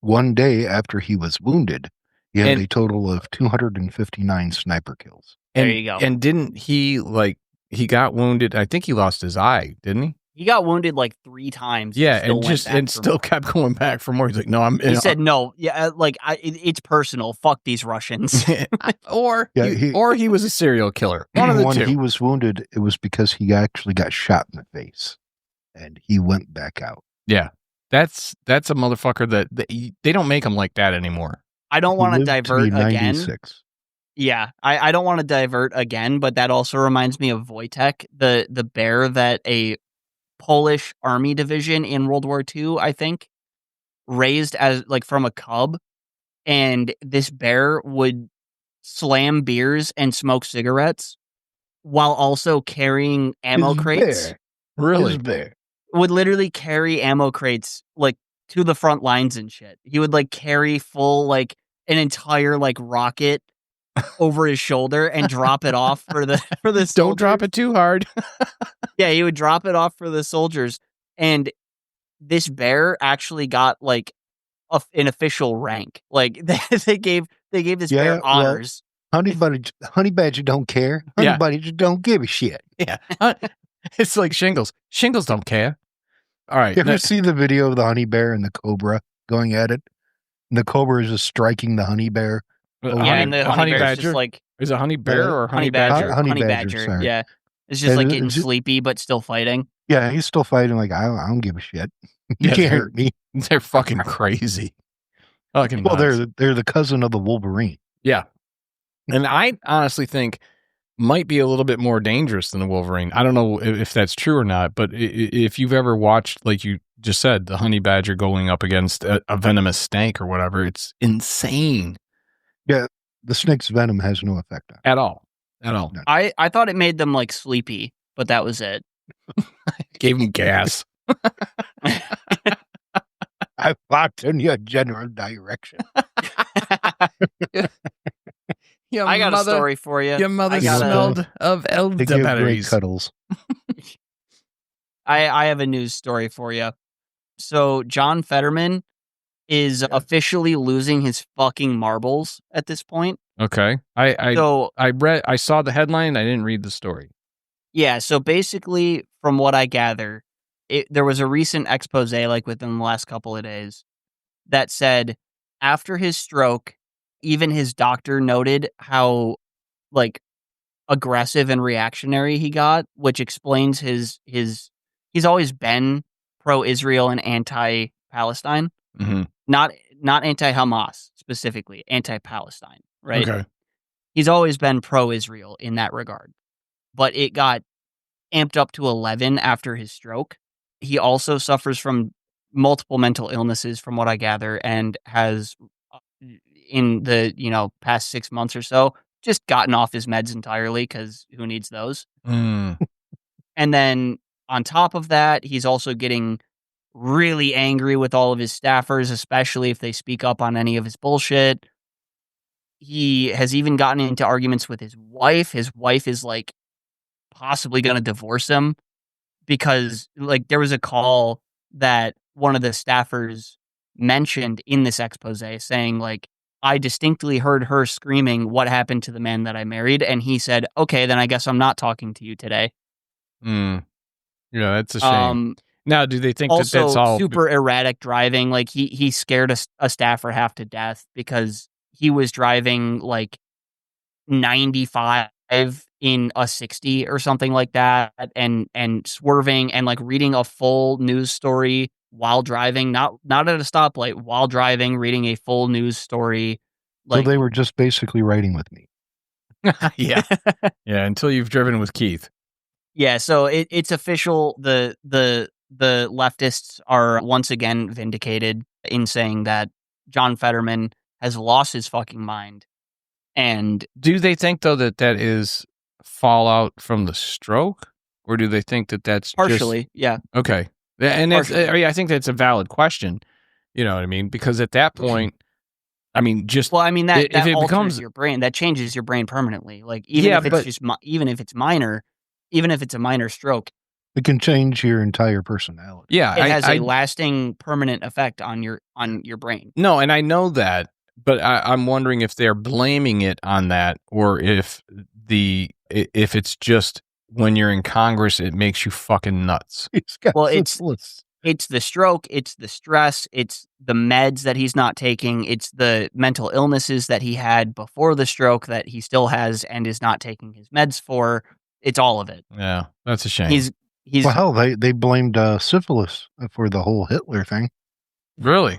one day after he was wounded, he had a total of 259 sniper kills.
There you go.
And didn't he, he got wounded? I think he lost his eye, didn't he?
He got wounded like 3 times.
Yeah, and still kept going back for more. He's like, no,
He said no. Yeah, it's personal. Fuck these Russians.
or he was a serial killer. One of the two.
When he was wounded, it was because he actually got shot in the face, and he went back out.
Yeah, that's a motherfucker that they don't make him like that anymore.
I don't want to divert again.
96.
Yeah, I don't want to divert again, but that also reminds me of Wojtek, the bear that a Polish army division in World War II, I think, raised as from a cub, and this bear would slam beers and smoke cigarettes while also carrying ammo crates.
Bear.
Really?
His bear.
Would literally carry ammo crates to the front lines and shit. He would carry full an entire rocket over his shoulder and drop it off for the soldiers.
Don't drop it too hard.
Yeah, he would drop it off for the soldiers, and this bear actually got an official rank. They gave this bear honors.
Honey badger don't care. Honey badger don't give a shit.
Yeah, it's like shingles. Shingles don't care. All right.
You ever see the video of the honey bear and the cobra going at it? And the cobra is just striking the honey bear.
And the honey badger just
is it honey bear or honey badger?
Honey badger. Sorry.
Yeah, it's just getting sleepy but still fighting.
Yeah, he's still fighting. I don't give a shit. You can't hurt me.
They're fucking crazy.
Well, they're the cousin of the Wolverine.
Yeah. And I honestly think might be a little bit more dangerous than the Wolverine. I don't know if that's true or not, but if you've ever watched, like you just said, the honey badger going up against a venomous snake or whatever, it's insane.
Yeah, the snake's venom has no effect on it.
At all.
No.
I thought it made them like sleepy, but that was it.
Gave him gas.
I walked in your general direction.
I got a story for you.
Your mother
I got
smelled of
They give great
elderberries.
cuddles.
I have a news story for you. So John Fetterman is officially losing his fucking marbles at this point.
Okay. I saw the headline. I didn't read the story.
Yeah, so basically, from what I gather, there was a recent expose, like within the last couple of days, that said after his stroke, even his doctor noted how like aggressive and reactionary he got, which explains his he's always been pro-Israel and anti-Palestine, not anti-Hamas specifically, anti-Palestine, right?
Okay.
He's always been pro-Israel in that regard, but it got amped up to 11 after his stroke. He also suffers from multiple mental illnesses, from what I gather, and has, in the past 6 months or so, just gotten off his meds entirely because who needs those? And then on top of that, he's also getting really angry with all of his staffers, especially if they speak up on any of his bullshit. He has even gotten into arguments with his wife. His wife is like possibly going to divorce him because like there was a call that one of the staffers mentioned in this expose saying like, I distinctly heard her screaming, "What happened to the man that I married?" And he said, "Okay, then I guess I'm not talking to you today."
Yeah, that's a shame. Now, do they think
also,
that that's all
super erratic driving? Like he scared a staffer half to death because he was driving like 95 in a 60 or something like that, and swerving and like reading a full news story while driving, not at a stoplight, while driving, reading a full news story.
So they were just basically riding with me.
Yeah. Yeah, until you've driven with Keith.
Yeah, so it's official. The leftists are once again vindicated in saying that John Fetterman has lost his fucking mind. And
do they think though that is fallout from the stroke, or do they think that that's
partially? Yeah.
Okay. And I think that's a valid question. You know what I mean? Because at that point, I mean, just
well, I mean that
if it
alters
becomes
your brain, that changes your brain permanently. Like even if it's even if it's minor, even if it's a minor stroke,
it can change your entire personality.
Yeah,
it has a lasting, permanent effect on your brain.
No, and I know that, but I'm wondering if they're blaming it on that, or if it's just when you're in Congress, it makes you fucking nuts.
Well, it's the stroke, it's the stress, it's the meds that he's not taking, it's the mental illnesses that he had before the stroke that he still has and is not taking his meds for. It's all of it.
Yeah, that's a shame.
He's
well, hell, they blamed syphilis for the whole Hitler thing.
Really?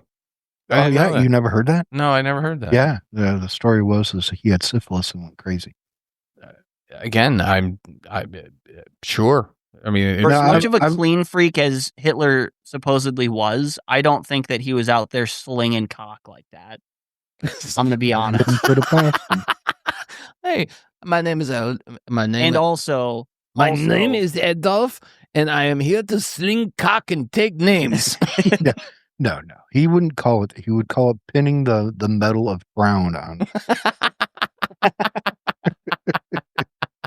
Yeah, you never heard that?
No, I never heard that.
Yeah, the story was he had syphilis and went crazy.
Again, I'm sure. I mean,
for as much of a clean freak as Hitler supposedly was, I don't think that he was out there slinging cock like that. I'm gonna be honest.
Hey, my name is my name is Adolf, and I am here to sling cock and take names.
No. He wouldn't call it. He would call it pinning the Medal of Crown on.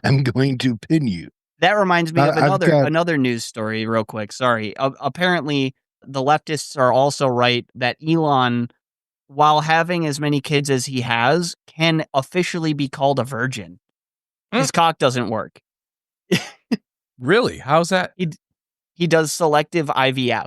I'm going to pin you.
That reminds me of another news story real quick. Sorry. Apparently, the leftists are also right that Elon, while having as many kids as he has, can officially be called a virgin. His cock doesn't work.
Really? How's that?
He does selective IVF.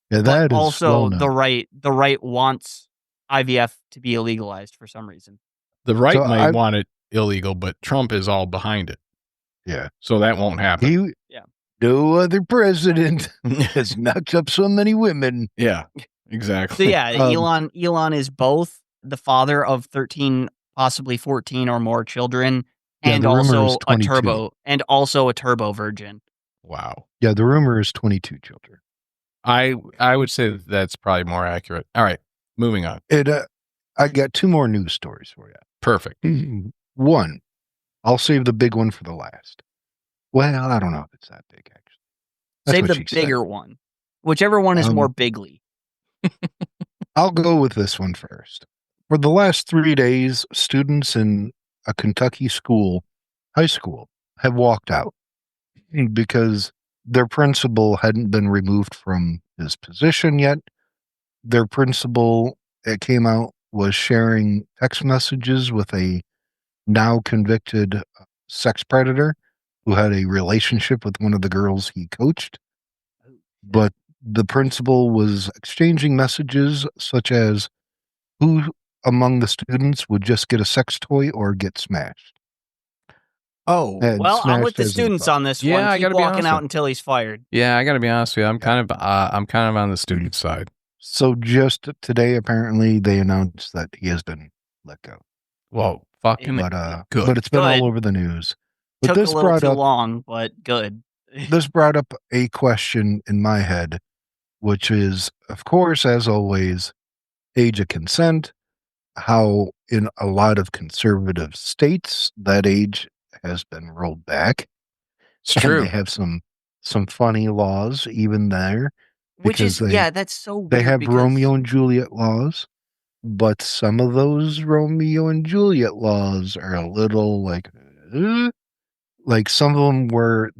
Yeah, that is
also the right wants IVF to be illegalized for some reason.
The right might want it illegal, but Trump is all behind it.
Yeah,
so that won't happen.
No other president has knocked up so many women.
Yeah, exactly.
So yeah, Elon is both the father of 13 possibly 14 or more children,
Yeah,
and
the rumor is
also a
22.
turbo virgin.
Wow.
Yeah, the rumor is 22 children.
I would say that's probably more accurate. All right, moving on.
I got 2 more news stories for you.
Perfect.
One, I'll save the big one for the last. Well, I don't know if it's that big, actually. That's
Save
what
the
she
bigger
said.
one. Whichever one is more bigly.
I'll go with this one first. For the last 3 days, students in a Kentucky high school, have walked out because their principal hadn't been removed from his position yet. Their principal, it came out, was sharing text messages with a now convicted sex predator who had a relationship with one of the girls he coached. But the principal was exchanging messages such as who among the students would just get a sex toy or get smashed.
Oh,
And
Well, I'm with
smashed
the
as in
students
fuck.
on this
Yeah,
one.
I
Keep
gotta be
walking
honest
out
with-
until he's fired.
yeah, I got to be honest with you. I'm kind of on the student side.
So just today, apparently, they announced that he has been let go.
Well, fucking good.
But it's been
Good.
all over the news. But
Took a
this
little
brought
too
up
long, but good.
this brought up a question in my head, which is, of course, as always, age of consent. How in a lot of conservative states that age has been rolled back.
It's
And
true.
they have some funny laws even there.
Which is,
Because
that's so weird.
they have
because
Romeo and Juliet laws, but some of those Romeo and Juliet laws are a little like some of them where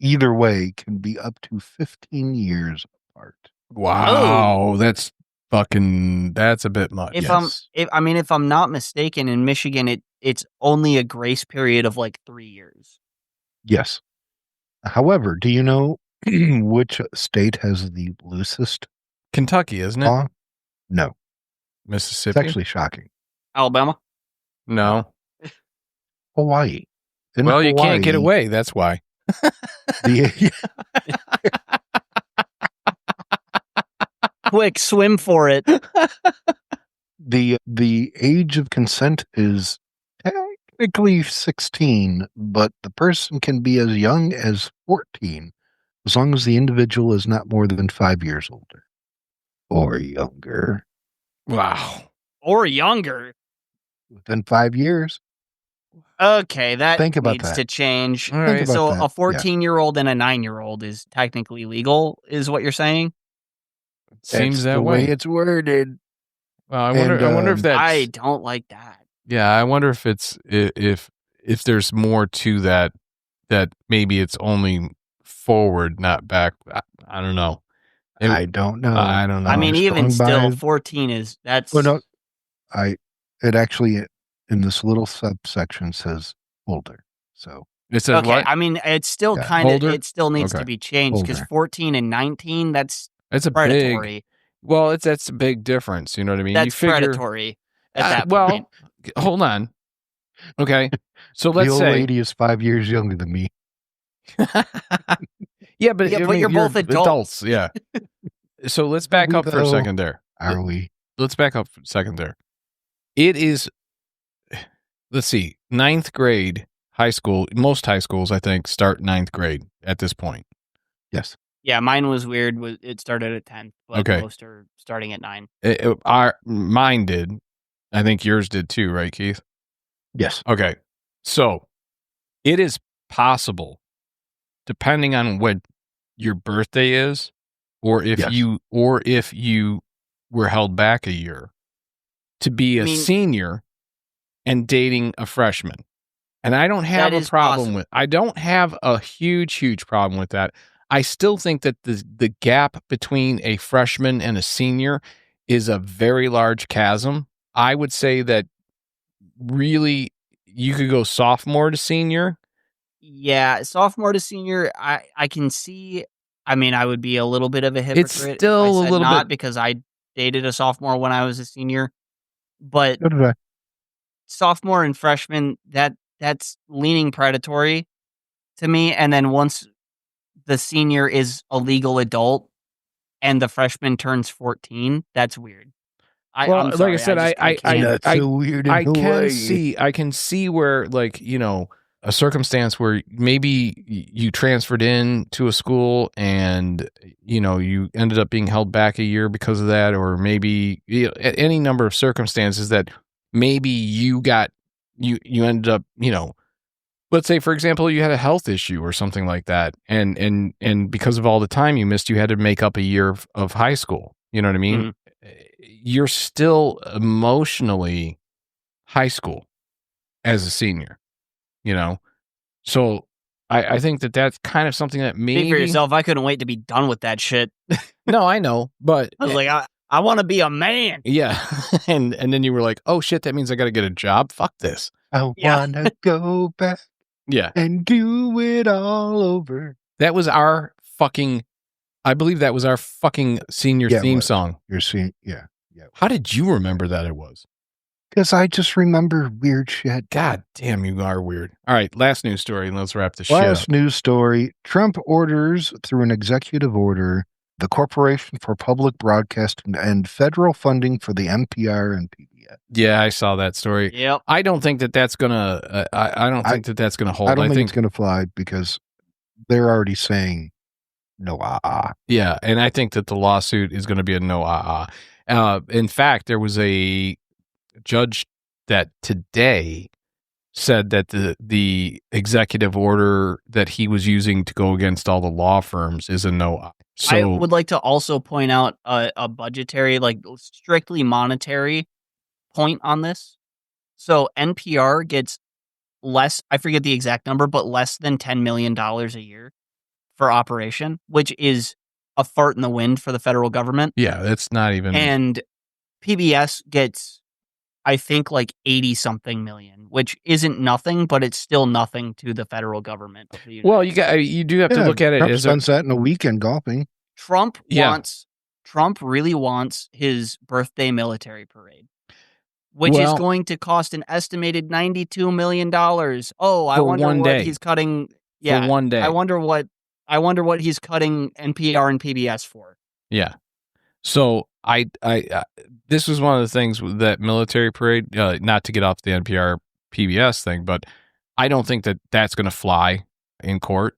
either way can be up to 15 years apart.
Wow, that's a bit much.
If
Yes.
if I'm not mistaken, in Michigan, it's only a grace period of like 3 years.
Yes. However, do you know which state has the loosest
Kentucky, isn't it?
law? No. It's
Mississippi?
actually shocking.
Alabama?
No.
Hawaii. In
Well, you can't get
Hawaii,
away. That's why.
The,
Quick, swim for it.
the age of consent is technically 16, but the person can be as young as 14 as long as the individual is not more than 5 years older or younger.
Wow.
Or younger.
Within 5 years.
Okay, that
Think about
needs
that.
to change.
All right.
Think about
So
that.
a 14-year-old and a 9-year-old is technically legal, is what you're saying?
Seems
That's
that
the
way.
it's worded.
Well, I wonder.
And,
I wonder if that's.
I don't like that.
Yeah, I wonder if it's if there's more to that. That maybe it's only forward, not back. I don't know.
I don't know.
I don't know.
I mean,
just
even
going
still,
by-
14 that's
Well, no, it actually in this little subsection says older. So
It says
okay.
what?
I mean, it's still
Yeah.
kind of
Older?
it still needs
Okay.
to be changed because
Older.
14 and 19 that's
It's a
predatory.
big. Well, that's a big difference. You know what I mean?
That's
you figure,
predatory at that
well,
point.
hold on. Okay, so
the
let's
old
say.
lady is 5 years younger than me.
Yeah, but,
Yeah,
I
but
mean,
you're both adults.
Yeah. So let's back up for a
Though,
second there.
Are we?
Let's back up for a second there. It is. Let's see. 9th grade high school. Most high schools, I think, start 9th grade at this point.
Yes.
Yeah, mine was weird. It started at 10, but
Okay.
most are starting at 9.
Mine did. I think yours did too, right, Keith?
Yes.
Okay. So it is possible, depending on what your birthday is, or if
Yes.
you were held back a year, to be a senior and dating a freshman. And I don't have a problem with I don't have a huge problem with that. I still think that the gap between a freshman and a senior is a very large chasm. I would say that really you could go sophomore to senior.
Yeah, sophomore to senior, I can see. I mean, I would be a little bit of a hypocrite.
It's
if
still
I
a
said
little
not
bit
because I dated a sophomore when I was a senior, but
So did I.
sophomore and freshman that's leaning predatory to me. And then once the senior is a legal adult and the freshman turns 14, that's weird. I'm sorry.
like I said,
I can't.
That's so weird in Hawaii.
I can see where, like, you know, a circumstance where maybe you transferred in to a school and, you know, you ended up being held back a year because of that, or maybe, you know, any number of circumstances that maybe you ended up, you know, let's say, for example, you had a health issue or something like that, and because of all the time you missed, you had to make up a year of high school. You know what I mean?
Mm-hmm.
You're still emotionally high school as a senior, you know? So I think that that's kind of something that maybe...
Speak for yourself. I couldn't wait to be done with that shit.
No, I know, but...
I was like, I want to be a man.
Yeah. and then you were like, oh shit, that means I got to get a job? Fuck this.
I want to go back
Yeah.
and do it all over.
That was our fucking... I believe that was our fucking senior theme song.
You're seeing, yeah.
How did you remember that it was?
Because I just remember weird shit.
God damn, you are weird. All right, last news story, and let's wrap the shit
Last
up.
news story. Trump orders through an executive order the Corporation for Public Broadcasting and federal funding for the NPR and PBS.
Yeah, I saw that story.
Yep.
I don't think that that's gonna. I don't think that that's gonna hold.
I don't think it's gonna fly because they're already saying no.
Yeah, and I think that the lawsuit is going to be a no. In fact, there was a judge that today said that the executive order that he was using to go against all the law firms is a no. So
I would like to also point out a budgetary, like strictly monetary point on this. So NPR gets less, I forget the exact number, but less than $10 million a year for operation, which is a fart in the wind for the federal government.
yeah, that's not even.
And PBS gets, I think, like 80 something million, which isn't nothing, but it's still nothing to the federal government of the United
Well, you do have to look at it
Trump
as
spends that in a weekend golfing.
Trump really wants his birthday military parade, which is going to cost an estimated $92 million. Oh, I wonder what he's cutting. Yeah,
for one day.
I wonder what he's cutting NPR and PBS for.
Yeah. So I this was one of the things with that military parade, not to get off the NPR PBS thing, but I don't think that that's going to fly in court.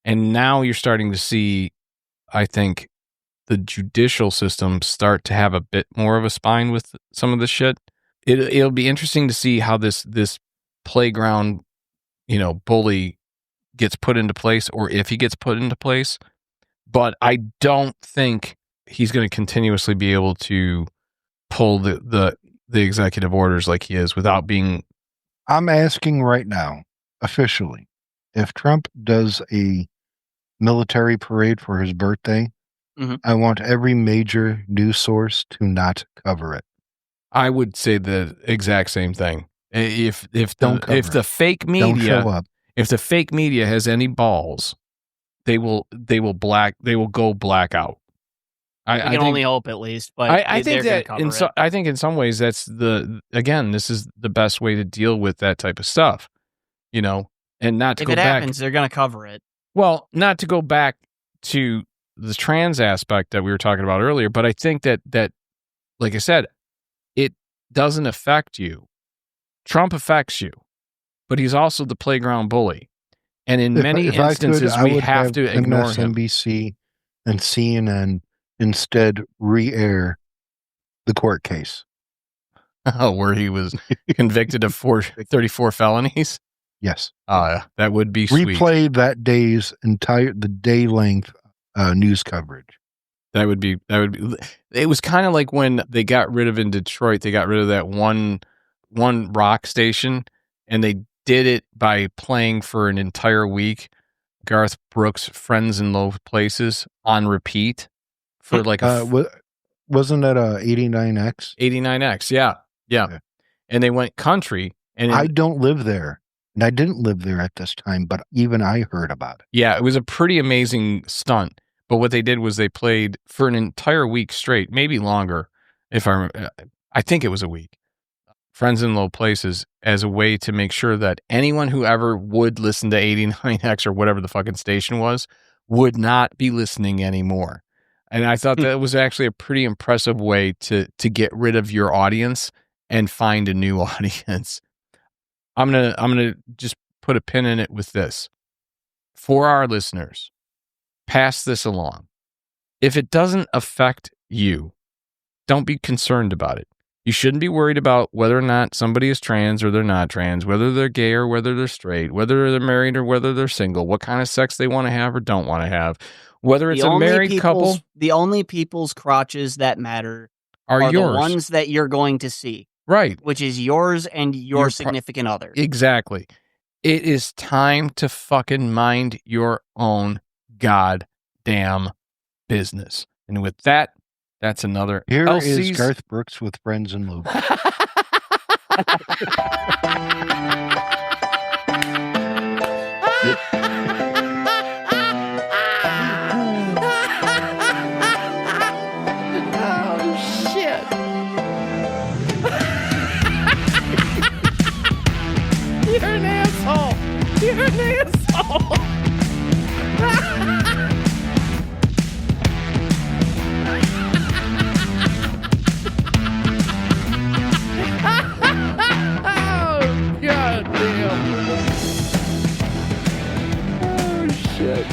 And now you're starting to see, I think, the judicial system start to have a bit more of a spine with some of this shit. It'll be interesting to see how this playground, you know, bully gets put into place, or if he gets put into place. But I don't think he's going to continuously be able to pull the executive orders like he is without being...
I'm asking right now, officially, if Trump does a military parade for his birthday, I want every major news source to not cover it.
I would say the exact same thing. If the fake media
don't show up.
If the fake media has any balls, they will go blackout.
I can only hope, at least. But
I think that I think in some ways that's this is the best way to deal with that type of stuff, you know, and not to go back. If it happens,
they're going to cover it.
Well, not to go back to the trans aspect that we were talking about earlier, but I think that like I said, it doesn't affect you. Trump affects you, but he's also the playground bully, and in many instances we have to ignore him.
MSNBC and CNN instead re-air the court case.
Oh, where he was convicted of 34 felonies?
Yes.
That would be sweet.
Replay that the day length news coverage.
That would be, it was kind of like when they got rid of in Detroit, they got rid of that one rock station, and they did it by playing for an entire week Garth Brooks' Friends in Low Places on repeat for like
wasn't that 89X?
89X, yeah. And they went country. And
I don't live there, and I didn't live there at this time, but even I heard about it.
Yeah, it was a pretty amazing stunt. But what they did was they played for an entire week straight, maybe longer. I think it was a week. Friends in Low Places, as a way to make sure that anyone who ever would listen to 89X or whatever the fucking station was would not be listening anymore. And I thought that was actually a pretty impressive way to get rid of your audience and find a new audience. I'm gonna just put a pin in it with this. For our listeners, pass this along. If it doesn't affect you, don't be concerned about it. You shouldn't be worried about whether or not somebody is trans or they're not trans, whether they're gay or whether they're straight, whether they're married or whether they're single, what kind of sex they want to have or don't want to have, whether it's a married couple.
The only people's crotches that matter
are yours.
The ones that you're going to see.
Right.
Which is yours and your significant other.
Exactly. It is time to fucking mind your own goddamn business. And with that, that's another.
Here is Garth Brooks with Friends and Lube.
You're an asshole. You're an asshole. Oh, God damn. Oh, shit.